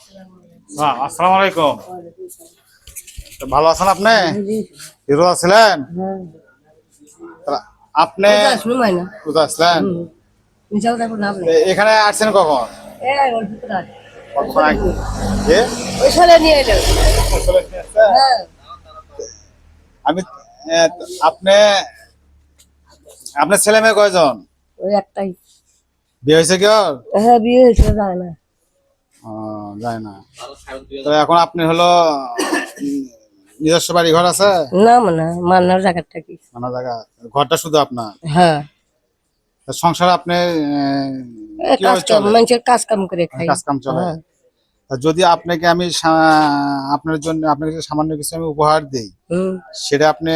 হ্যাঁ, আসসালামু আলাইকুম। তো ভালো আছেন আপনি? হিরো আছিলেন? তা আপনি কোথায় আসলেন? এখানে আসছেন কখন? কতক্ষণ আগে? এ? আসলে কি আছে? আমি আপনি আপনার ছেলে মেয়ে কয়জন? ওই একটাই। বিয়ে হয়েছে কি ওর? হ্যাঁ, বিয়ে হয়েছিল, যায় না। ও, যায় না। তো এখন আপনি হলো নিজস্ব বাড়ি ঘর আছে? না মানে মান্নার জায়গার থাকি। নানা জায়গা ঘরটা শুধু আপনার? হ্যাঁ, তা সংসার আপনি কাজ কিভাবে কাম চলে? মানুষের কাজ কাম করে খাই। কাজ কাম চলে? হ্যাঁ। তা যদি আপনাকে আমি আপনার জন্য আপনাকে যদি সামান্য কিছু আমি উপহার দেই, হুম। সেটা আপনি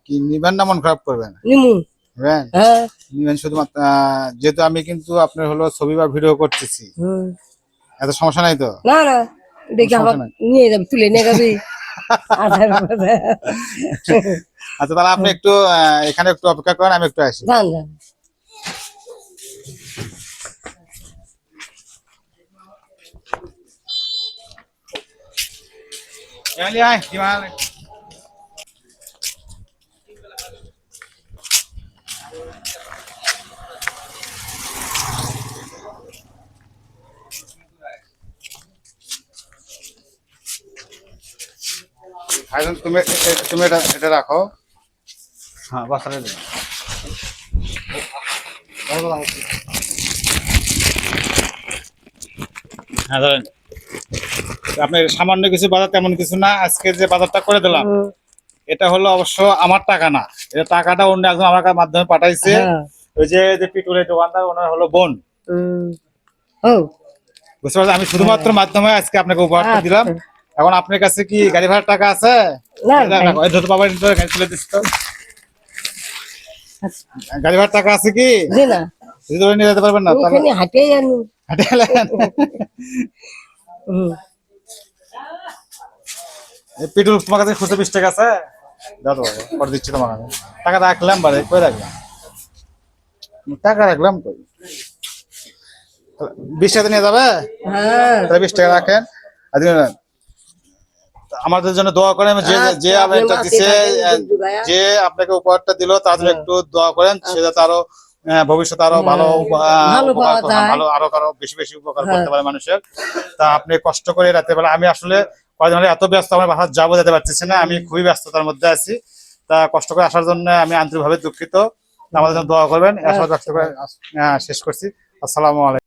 কি নিবেন না মন খারাপ করবেন? নিমু। নিবেন? হ্যাঁ। নিবেন শুধুমাত্র যেহেতু আমি কিন্তু আপনার হলো ছবি বা ভিডিও করতেছি, হুম। এত সমস্যা নাই তো? না না, দেখি সমস্যা আমার নাই। নিয়ে যাবি, তুলে নিয়ে যাবি। আধার কথা। আচ্ছা, তাহলে আপনি একটু এখানে একটু অপেক্ষা করেন, আমি একটু আসি। যান যান। আয় কি মাল? ভাইজান, তুমি তুমি এটা রাখো। হ্যাঁ, বাসারে দিন। হ্যাঁ, ধরেন। আপনি সামান্য কিছু বাজার, তেমন কিছু না। আজকে যে বাজারটা করে দিলাম, হুম। এটা হলো অবশ্য আমার টাকা না। এটা টাকাটা অন্য একজন আমার মাধ্যমে পাঠাইছে। হ্যাঁ। ওই যে পিটুলের দোকানদার, ওনার হলো বোন। হুম। ও। বুঝতে পারছেন? আমি শুধুমাত্র মাধ্যমে আজকে আপনাকে উপহারটা দিলাম। আচ্ছা। এখন আপনার কাছে কি গাড়ি ভাড়ার টাকা আছে? না ভাই। রাখো, এই ধরো বাবা, গাড়ি তুলে দিচ্ছ তো। গাড়ি ভাড়ার টাকা আছে কি? জি না, যদি ধরে নিয়ে যেতে পারবেন না তাহলে ওখানে হাঁটে আনি। হাঁটে গেলেন। হুম। এই পিটুল, তোমার কাছে খুচরো 20 টাকা আছে? দাও তো বাবা, পরে দিচ্ছি তোমার। আমি টাকা রাখলাম, বাড়ি কই রাখলাম? টাকা রাখলাম কই? 20 টাকা নিয়ে যাবে? হ্যাঁ। তাহলে 20 টাকা রাখেন। আর দিবেন। আমাদের জন্য দোয়া করেন। যে যে আচ্ছা, আপনি আমাকে মাসে দিছে, থাকেন, দুবাইয়া। যে আপনাকে উপহারটা দিল, তার জন্য হ্যাঁ। একটু দোয়া করেন। সে যাতে আরো ভবিষ্যতে আরো ভালো ভালো উপকার পাওয়া যায়। ভালো আরো কারো বেশি বেশি উপকার হ্যাঁ। করতে পারে মানুষের। তা আপনি কষ্ট করে রাতে বেলা, আমি আসলে কয়দিন হলে এত ব্যস্ত, আমার বাসা যাবো যেতে পারতেছি না। আমি খুবই ব্যস্ততার মধ্যে আছি। তা কষ্ট করে আসার জন্য আমি আন্তরিকভাবে দুঃখিত। আমাদের জন্য দোয়া করবেন। আসলে ব্যস্ত করে শেষ করছি। আসসালামু আলাইকুম।